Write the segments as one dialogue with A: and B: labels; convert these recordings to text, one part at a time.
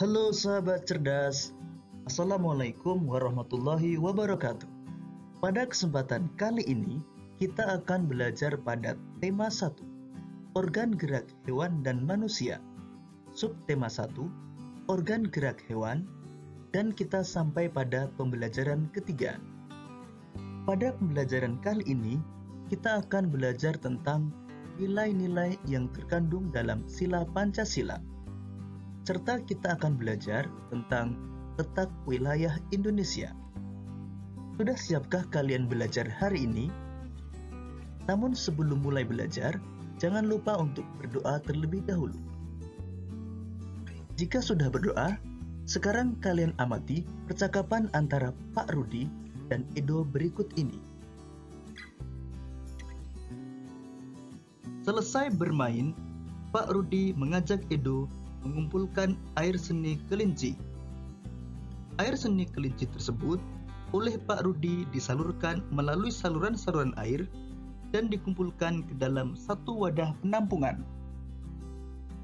A: Halo sahabat cerdas, Assalamualaikum warahmatullahi wabarakatuh. Pada kesempatan kali ini, kita akan belajar pada tema 1, organ gerak hewan dan manusia. Subtema 1, organ gerak hewan, dan kita sampai pada pembelajaran ketiga. Pada pembelajaran kali ini, kita akan belajar tentang nilai-nilai yang terkandung dalam sila Pancasila. Serta kita akan belajar tentang letak wilayah Indonesia. Sudah siapkah kalian belajar hari ini? Namun sebelum mulai belajar, jangan lupa untuk berdoa terlebih dahulu. Jika sudah berdoa, sekarang kalian amati percakapan antara Pak Rudi dan Edo berikut ini. Selesai bermain, Pak Rudi mengajak Edo mengumpulkan air seni kelinci. Air seni kelinci tersebut oleh Pak Rudi disalurkan melalui saluran-saluran air dan dikumpulkan ke dalam satu wadah penampungan.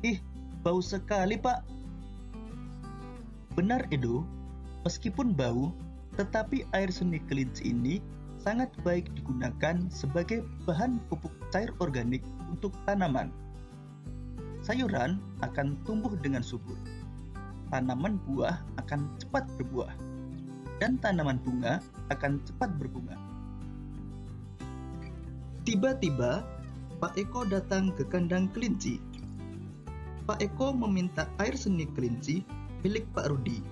A: Ih, bau sekali, Pak. Benar, Edo. Meskipun bau, tetapi air seni kelinci ini sangat baik digunakan sebagai bahan pupuk cair organik untuk tanaman. Sayuran akan tumbuh dengan subur, tanaman buah akan cepat berbuah, dan tanaman bunga akan cepat berbunga. Tiba-tiba, Pak Eko datang ke kandang kelinci. Pak Eko meminta air seni kelinci milik Pak Rudi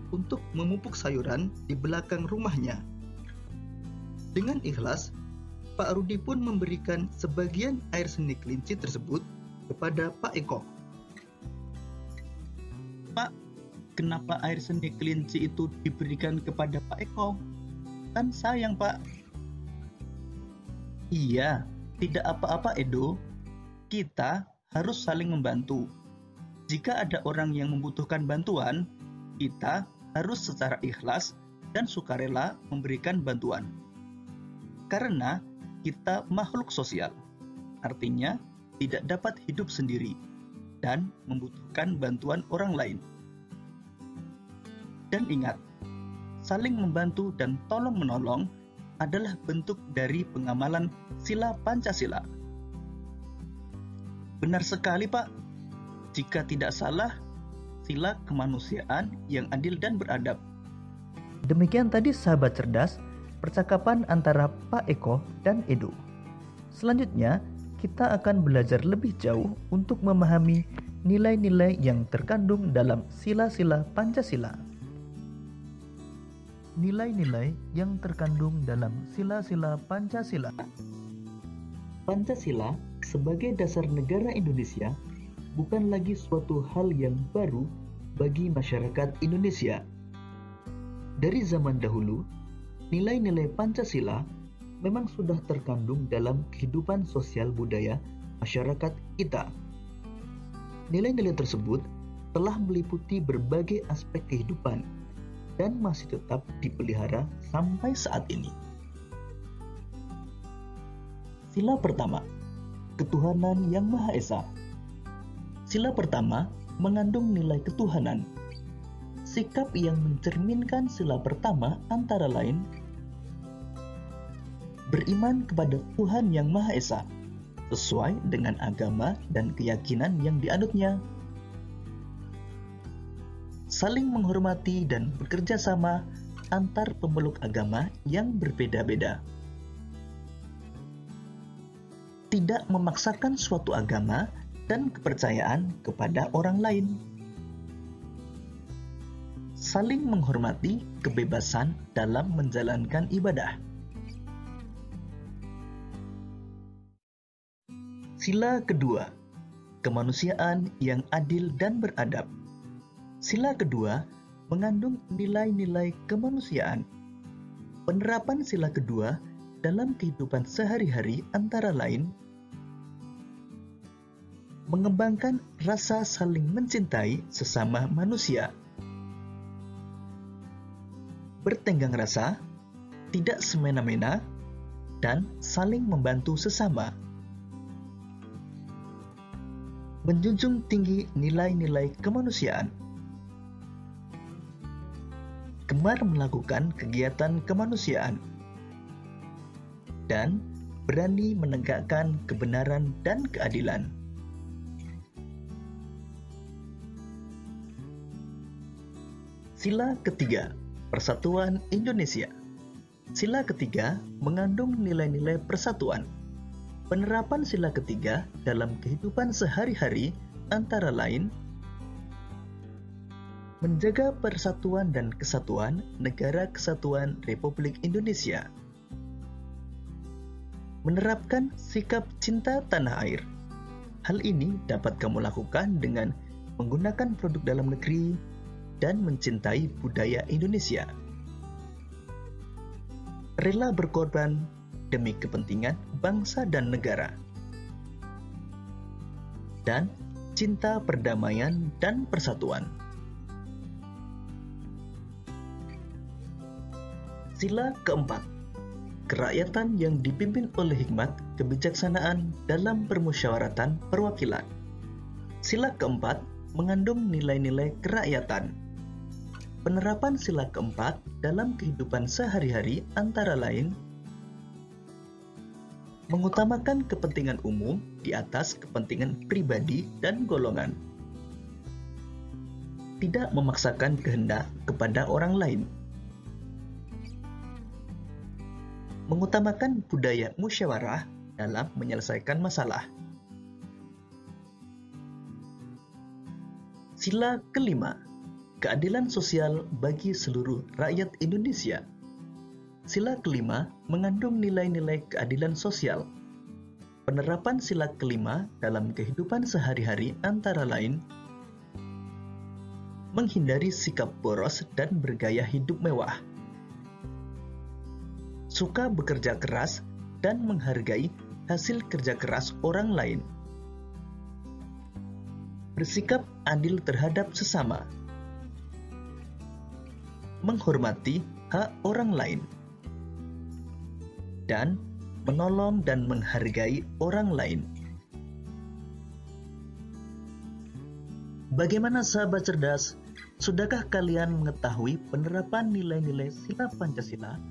A: untuk memupuk sayuran di belakang rumahnya. Dengan ikhlas, Pak Rudi pun memberikan sebagian air seni kelinci tersebut kepada Pak Eko. Pak, kenapa air seni kelinci itu diberikan kepada Pak Eko? Kan sayang, Pak. Iya, tidak apa-apa, Edo. Kita harus saling membantu. Jika ada orang yang membutuhkan bantuan, kita harus secara ikhlas dan sukarela memberikan bantuan. Karena kita makhluk sosial, artinya tidak dapat hidup sendiri dan membutuhkan bantuan orang lain. Dan ingat, saling membantu dan tolong-menolong adalah bentuk dari pengamalan sila Pancasila. Benar sekali, Pak. Jika tidak salah, sila kemanusiaan yang adil dan beradab. Demikian tadi sahabat cerdas, percakapan antara Pak Eko dan Edo. Selanjutnya, kita akan belajar lebih jauh untuk memahami nilai-nilai yang terkandung dalam sila-sila Pancasila. Nilai-nilai yang terkandung dalam sila-sila Pancasila. Pancasila sebagai dasar negara Indonesia bukan lagi suatu hal yang baru bagi masyarakat Indonesia. Dari zaman dahulu, nilai-nilai Pancasila memang sudah terkandung dalam kehidupan sosial budaya masyarakat kita. Nilai-nilai tersebut telah meliputi berbagai aspek kehidupan dan masih tetap dipelihara sampai saat ini. Sila pertama, ketuhanan yang Maha Esa. Sila pertama mengandung nilai ketuhanan. Sikap yang mencerminkan sila pertama antara lain beriman kepada Tuhan yang Maha Esa sesuai dengan agama dan keyakinan yang dianutnya, saling menghormati dan bekerja sama antar pemeluk agama yang berbeda-beda, tidak memaksakan suatu agama dan kepercayaan kepada orang lain, saling menghormati kebebasan dalam menjalankan ibadah. Sila kedua, kemanusiaan yang adil dan beradab. Sila kedua mengandung nilai-nilai kemanusiaan. Penerapan sila kedua dalam kehidupan sehari-hari antara lain mengembangkan rasa saling mencintai sesama manusia, bertenggang rasa, tidak semena-mena, dan saling membantu sesama. Menjunjung tinggi nilai-nilai kemanusiaan, gemar melakukan kegiatan kemanusiaan, dan berani menegakkan kebenaran dan keadilan. Sila ketiga, Persatuan Indonesia. Sila ketiga mengandung nilai-nilai persatuan. Penerapan sila ketiga dalam kehidupan sehari-hari antara lain menjaga persatuan dan kesatuan Negara Kesatuan Republik Indonesia, menerapkan sikap cinta tanah air. Hal ini dapat kamu lakukan dengan menggunakan produk dalam negeri dan mencintai budaya Indonesia. Rela berkorban demi kepentingan bangsa dan negara. Dan cinta perdamaian dan persatuan. Sila keempat, kerakyatan yang dipimpin oleh hikmat kebijaksanaan dalam permusyawaratan perwakilan. Sila keempat mengandung nilai-nilai kerakyatan. Penerapan sila keempat dalam kehidupan sehari-hari antara lain mengutamakan kepentingan umum di atas kepentingan pribadi dan golongan. Tidak memaksakan kehendak kepada orang lain. Mengutamakan budaya musyawarah dalam menyelesaikan masalah. Sila kelima, keadilan sosial bagi seluruh rakyat Indonesia. Sila kelima mengandung nilai-nilai keadilan sosial. Penerapan sila kelima dalam kehidupan sehari-hari antara lain menghindari sikap boros dan bergaya hidup mewah, suka bekerja keras dan menghargai hasil kerja keras orang lain, bersikap adil terhadap sesama, menghormati hak orang lain, dan menolong dan menghargai orang lain. Bagaimana sahabat cerdas? Sudahkah kalian mengetahui penerapan nilai-nilai sila Pancasila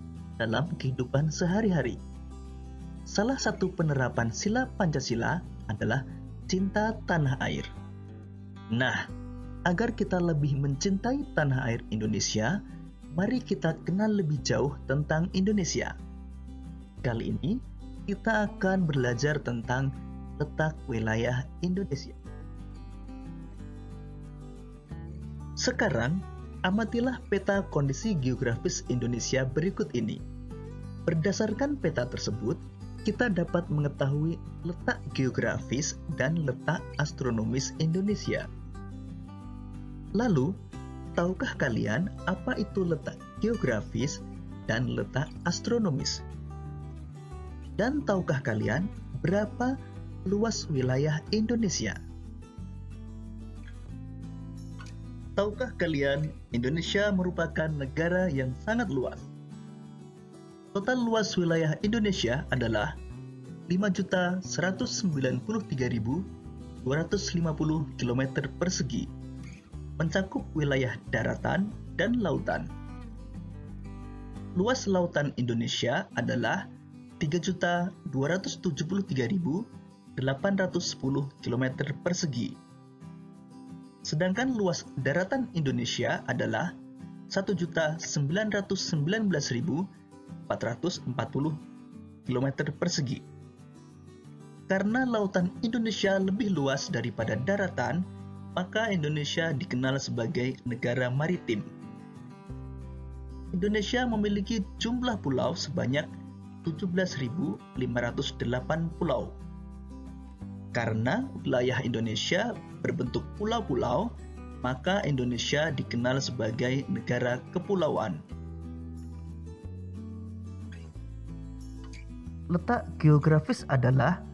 A: dalam kehidupan sehari-hari? Salah satu penerapan sila Pancasila adalah cinta tanah air. Nah, agar kita lebih mencintai tanah air Indonesia, mari kita kenal lebih jauh tentang Indonesia. Kali ini kita akan belajar tentang letak wilayah Indonesia. Sekarang, amatilah peta kondisi geografis Indonesia berikut ini. Berdasarkan peta tersebut, kita dapat mengetahui letak geografis dan letak astronomis Indonesia. Lalu, tahukah kalian apa itu letak geografis dan letak astronomis? Dan tahukah kalian berapa luas wilayah Indonesia? Tahukah kalian Indonesia merupakan negara yang sangat luas? Total luas wilayah Indonesia adalah 5.193.250 km persegi, mencakup wilayah daratan dan lautan. Luas lautan Indonesia adalah 3.273.810 km persegi. Sedangkan luas daratan Indonesia adalah 1.919.440 km persegi. Karena lautan Indonesia lebih luas daripada daratan, maka Indonesia dikenal sebagai negara maritim. Indonesia memiliki jumlah pulau sebanyak 17.508 pulau. Karena wilayah Indonesia berbentuk pulau-pulau, maka Indonesia dikenal sebagai negara kepulauan. Letak geografis adalah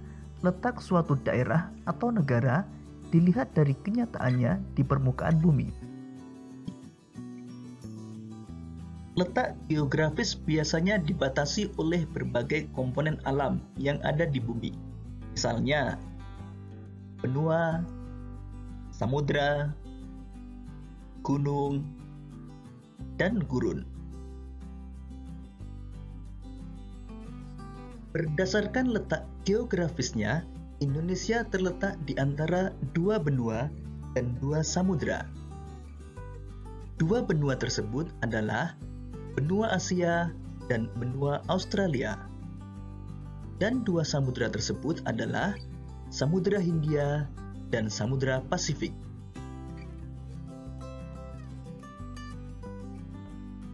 A: letak suatu daerah atau negara dilihat dari kenyataannya di permukaan bumi. Letak geografis biasanya dibatasi oleh berbagai komponen alam yang ada di bumi. Misalnya, benua, samudra, gunung, dan gurun. Berdasarkan letak geografisnya, Indonesia terletak di antara dua benua dan dua samudra. Dua benua tersebut adalah benua Asia dan benua Australia. Dan dua samudra tersebut adalah Samudra Hindia dan Samudra Pasifik.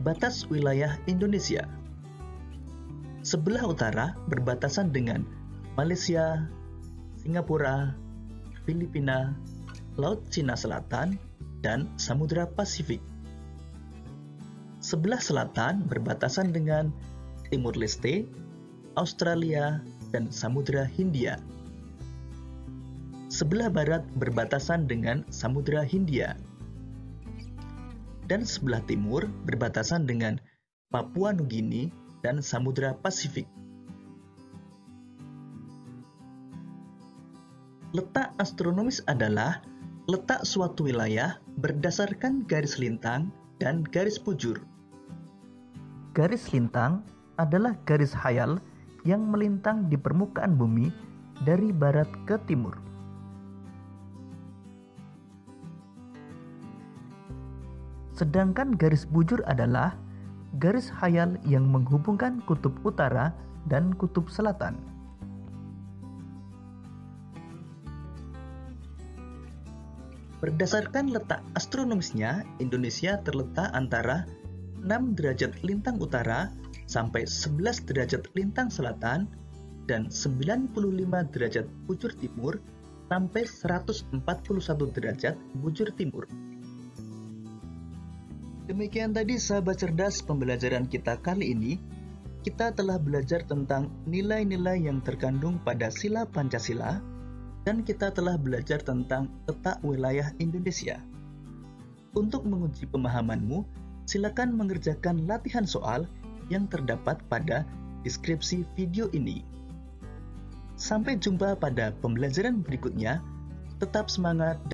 A: Batas wilayah Indonesia. Sebelah utara berbatasan dengan Malaysia, Singapura, Filipina, Laut Cina Selatan, dan Samudra Pasifik. Sebelah selatan berbatasan dengan Timur Leste, Australia, dan Samudra Hindia. Sebelah barat berbatasan dengan Samudra Hindia. Dan sebelah timur berbatasan dengan Papua Nugini dan Samudra Pasifik. Letak astronomis adalah letak suatu wilayah berdasarkan garis lintang dan garis bujur. Garis lintang adalah garis khayal yang melintang di permukaan bumi dari barat ke timur. Sedangkan garis bujur adalah garis khayal yang menghubungkan kutub utara dan kutub selatan. Berdasarkan letak astronomisnya, Indonesia terletak antara 6 derajat lintang utara sampai 11 derajat lintang selatan dan 95 derajat bujur timur sampai 141 derajat bujur timur. Demikian tadi sahabat cerdas pembelajaran kita kali ini. Kita telah belajar tentang nilai-nilai yang terkandung pada sila Pancasila dan kita telah belajar tentang letak wilayah Indonesia. Untuk menguji pemahamanmu, silakan mengerjakan latihan soal yang terdapat pada deskripsi video ini. Sampai jumpa pada pembelajaran berikutnya. Tetap semangat